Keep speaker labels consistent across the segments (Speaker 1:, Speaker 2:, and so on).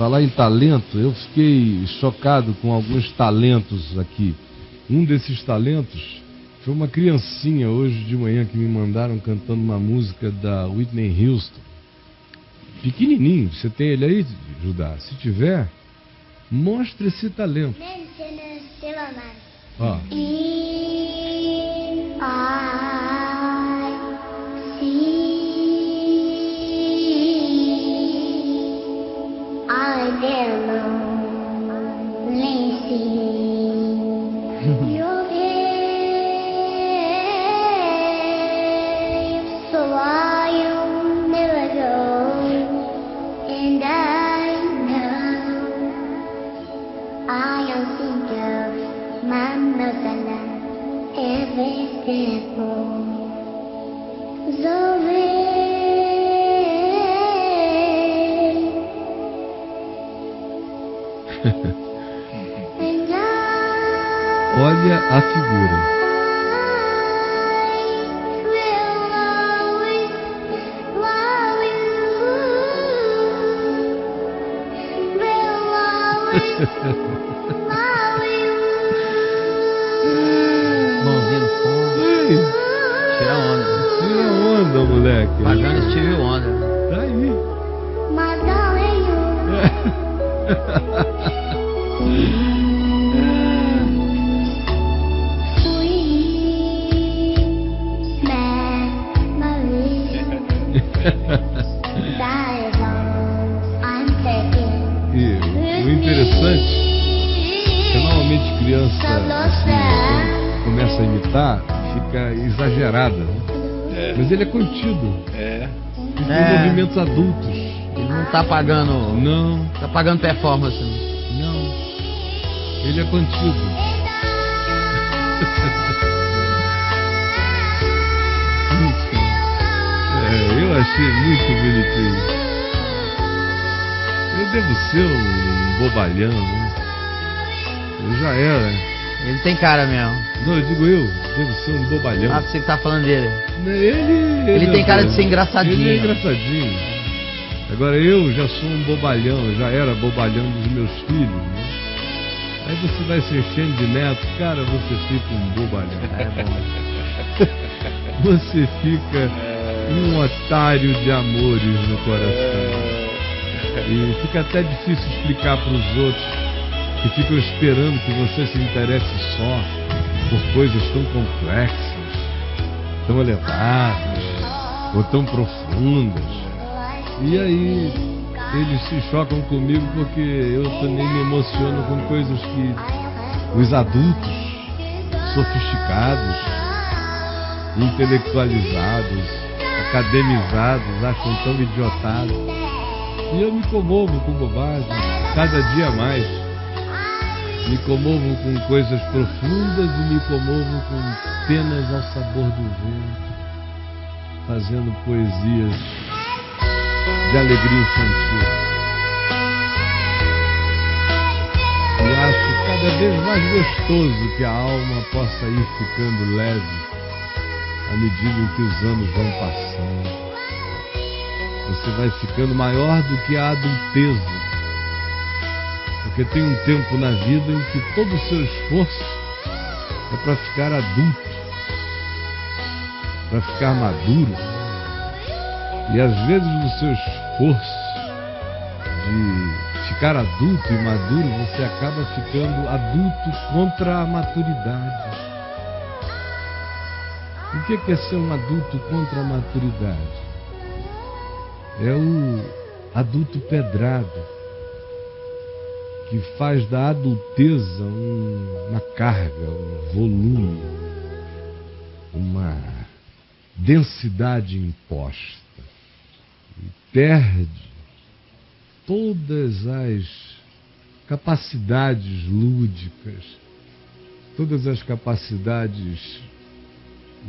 Speaker 1: Falar em talento, eu fiquei chocado com alguns talentos aqui. Um desses talentos foi uma criancinha hoje de manhã que me mandaram cantando uma música da Whitney Houston. Pequenininho, você tem ele aí, Judá? Se tiver, mostre esse talento. Ó. Olha a figura.
Speaker 2: Mãozinha no fundo. Tira onda.
Speaker 1: Tira onda, moleque.
Speaker 2: Pagando Steve Wonder.
Speaker 1: Tá aí. E o interessante é que normalmente criança assim, quando começa a imitar, fica exagerada, né? Mas ele é contido. E tem movimentos adultos.
Speaker 2: Ele não tá pagando.
Speaker 1: Não.
Speaker 2: Tá pagando performance.
Speaker 1: Não. Ele é contido. Eu achei muito bonitinho. Eu devo ser um bobalhão, né? Eu já era.
Speaker 2: Ele tem cara mesmo.
Speaker 1: Não, eu digo eu devo ser um bobalhão.
Speaker 2: Ah, você que tá falando dele.
Speaker 1: Ele
Speaker 2: tem cara de ser engraçadinho.
Speaker 1: Ele é engraçadinho. Agora eu já sou um bobalhão, eu já era bobalhão dos meus filhos, né? Aí você vai se enchendo de netos, cara, você fica um bobalhão.
Speaker 2: É bom.
Speaker 1: Você fica um otário de amores no coração. E fica até difícil explicar para os outros que ficam esperando que você se interesse só por coisas tão complexas, tão elevadas ou tão profundas. E aí eles se chocam comigo porque eu também me emociono com coisas que os adultos sofisticados, intelectualizados, academizados acham tão idiotados. E eu me comovo com bobagem, cada dia mais. Me comovo com coisas profundas e me comovo com penas ao sabor do vento, fazendo poesias de alegria infantil. E acho cada vez mais gostoso que a alma possa ir ficando leve à medida em que os anos vão passando. Você vai ficando maior do que a adulteza. Porque tem um tempo na vida em que todo o seu esforço é para ficar adulto, para ficar maduro. E às vezes no seu esforço de ficar adulto e maduro, você acaba ficando adulto contra a maturidade. O que é ser um adulto contra a maturidade? É o adulto pedrado, que faz da adulteza uma carga, um volume, uma densidade imposta. E perde todas as capacidades lúdicas, todas as capacidades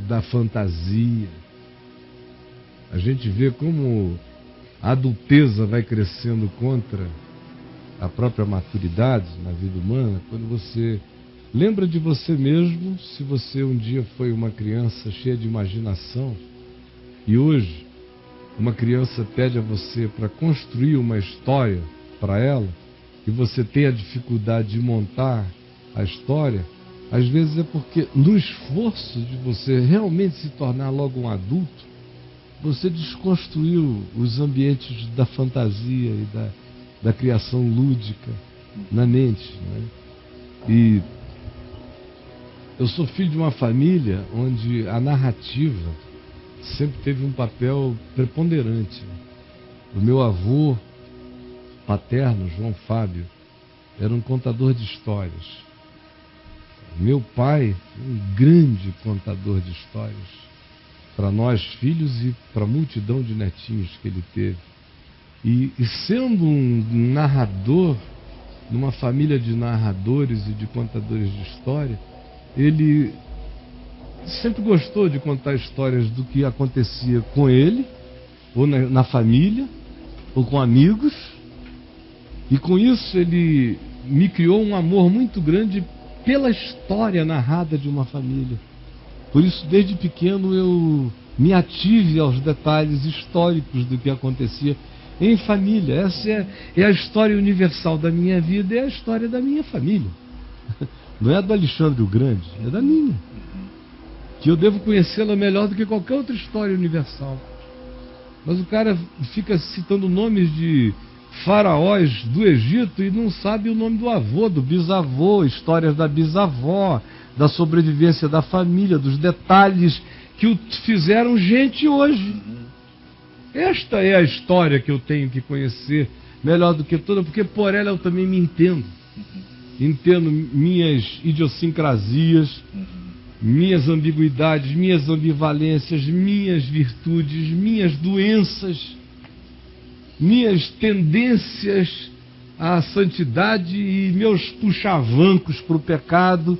Speaker 1: da fantasia. A gente vê como a adulteza vai crescendo contra a própria maturidade na vida humana, quando você lembra de você mesmo, se você um dia foi uma criança cheia de imaginação, e hoje uma criança pede a você para construir uma história para ela, e você tem a dificuldade de montar a história, às vezes é porque no esforço de você realmente se tornar logo um adulto, você desconstruiu os ambientes da fantasia e da criação lúdica na mente, né? E eu sou filho de uma família onde a narrativa sempre teve um papel preponderante. O meu avô paterno, João Fábio, era um contador de histórias. Meu pai, um grande contador de histórias, para nós filhos e para a multidão de netinhos que ele teve. E sendo um narrador, numa família de narradores e de contadores de história, ele sempre gostou de contar histórias do que acontecia com ele, ou na família, ou com amigos. E com isso ele me criou um amor muito grande pela história narrada de uma família. Por isso, desde pequeno, eu me ative aos detalhes históricos do que acontecia em família. Essa é a história universal da minha vida, é a história da minha família. Não é a do Alexandre o Grande, é da minha. Que eu devo conhecê-la melhor do que qualquer outra história universal. Mas o cara fica citando nomes de faraós do Egito e não sabe o nome do avô, do bisavô, histórias da bisavó, da sobrevivência da família, dos detalhes que o fizeram gente hoje. Esta é a história que eu tenho que conhecer melhor do que toda, porque por ela eu também me entendo. Entendo minhas idiosincrasias, minhas ambiguidades, minhas ambivalências, minhas virtudes, minhas doenças, minhas tendências à santidade e meus puxavancos para o pecado.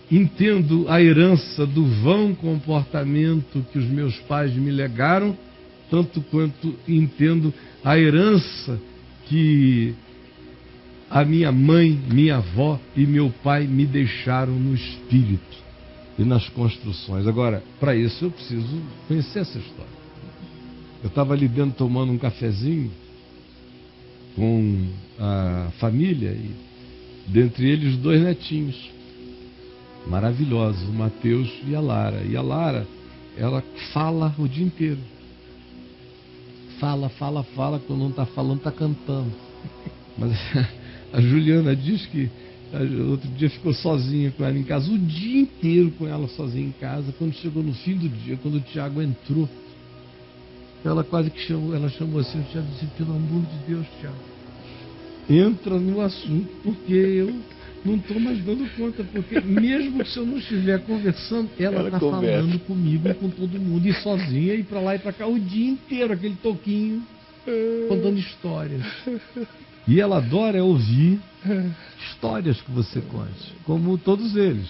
Speaker 1: Entendo a herança do vão comportamento que os meus pais me legaram, tanto quanto entendo a herança que a minha mãe, minha avó e meu pai me deixaram no espírito e nas construções. Agora, para isso eu preciso conhecer essa história. Eu estava ali dentro tomando um cafezinho com a família e dentre eles 2 netinhos maravilhosos, o Mateus e a Lara. E a Lara, ela fala o dia inteiro. Fala, quando não está falando, está cantando. Mas a Juliana diz que outro dia ficou sozinha com ela em casa, o dia inteiro com ela sozinha em casa. Quando chegou no fim do dia, quando o Tiago entrou, ela quase que chamou assim, o Tiago disse, pelo amor de Deus, Tiago, entra no assunto, porque eu não estou mais dando conta, porque mesmo que se eu não estiver conversando, ela está falando comigo e com todo mundo, e sozinha, e para lá e para cá, o dia inteiro, aquele toquinho, contando histórias. E ela adora ouvir histórias que você conte, como todos eles.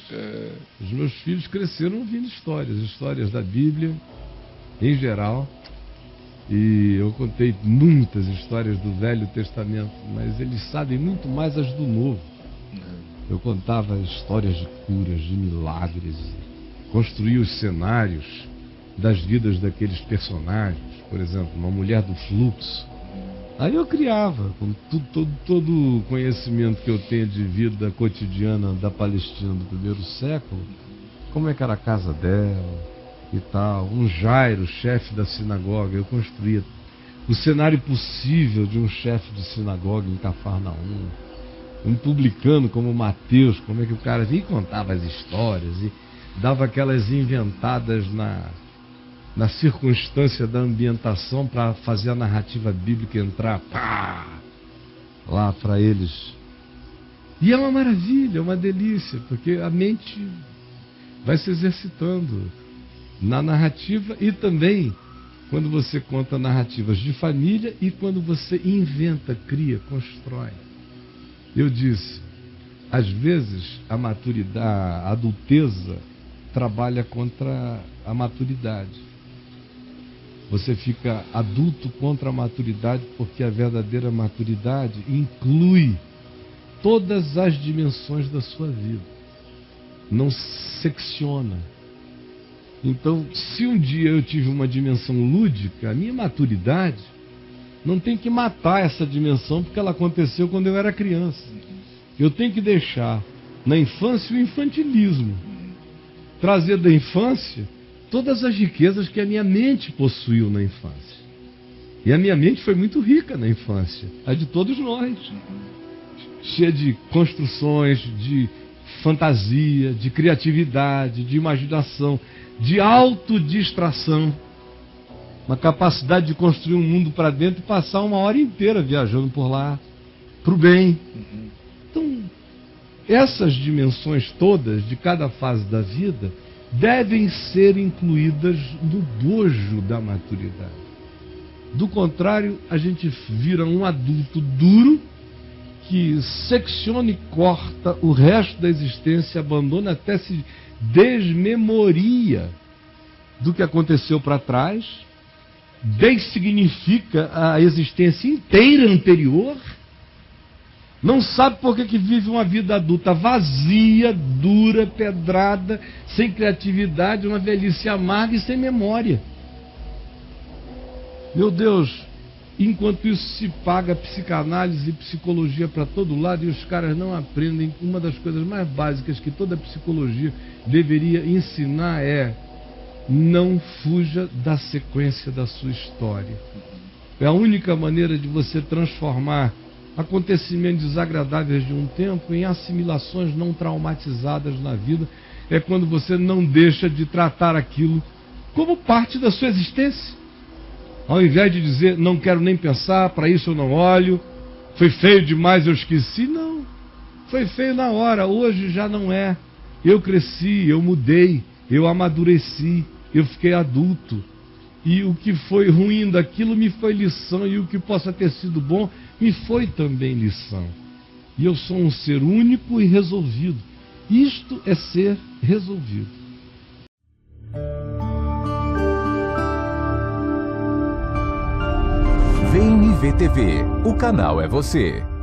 Speaker 1: Os meus filhos cresceram ouvindo histórias da Bíblia, em geral, e eu contei muitas histórias do Velho Testamento, mas eles sabem muito mais as do Novo. Eu contava histórias de curas, de milagres, construía os cenários das vidas daqueles personagens. Por exemplo, uma mulher do fluxo. Aí eu criava, com todo o conhecimento que eu tenho de vida cotidiana da Palestina do primeiro século, como é que era a casa dela e tal. Um Jairo, chefe da sinagoga, eu construía o cenário possível de um chefe de sinagoga em Cafarnaum. Um publicano como Mateus, como é que o cara vinha e contava as histórias e dava aquelas inventadas na circunstância da ambientação para fazer a narrativa bíblica entrar lá para eles. E é uma maravilha, é uma delícia, porque a mente vai se exercitando na narrativa e também quando você conta narrativas de família e quando você inventa, cria, constrói. Eu disse, às vezes a adulteza trabalha contra a maturidade. Você fica adulto contra a maturidade porque a verdadeira maturidade inclui todas as dimensões da sua vida. Não secciona. Então, se um dia eu tive uma dimensão lúdica, a minha maturidade Não tem que matar essa dimensão porque ela aconteceu quando eu era criança. Eu tenho que deixar na infância o infantilismo. Trazer da infância todas as riquezas que a minha mente possuiu na infância. E a minha mente foi muito rica na infância, a de todos nós. Cheia de construções, de fantasia, de criatividade, de imaginação, de autodistração. Uma capacidade de construir um mundo para dentro e passar uma hora inteira viajando por lá, para o bem. Então, essas dimensões todas de cada fase da vida devem ser incluídas no bojo da maturidade. Do contrário, a gente vira um adulto duro que secciona e corta o resto da existência, abandona, até se desmemoria do que aconteceu para trás, dessignifica a existência inteira anterior, não sabe por que vive uma vida adulta vazia, dura, pedrada, sem criatividade, uma velhice amarga e sem memória. Meu Deus, enquanto isso se paga psicanálise e psicologia para todo lado e os caras não aprendem, uma das coisas mais básicas que toda psicologia deveria ensinar é: não fuja da sequência da sua história. É a única maneira de você transformar acontecimentos desagradáveis de um tempo em assimilações não traumatizadas na vida. É quando você não deixa de tratar aquilo como parte da sua existência. Ao invés de dizer, não quero nem pensar, para isso eu não olho, foi feio demais, eu esqueci. Não, foi feio na hora, hoje já não é. Eu cresci, eu mudei, eu amadureci, eu fiquei adulto. E o que foi ruim daquilo me foi lição, e o que possa ter sido bom me foi também lição. E eu sou um ser único e resolvido. Isto é ser resolvido.
Speaker 3: VNV TV, o canal é você.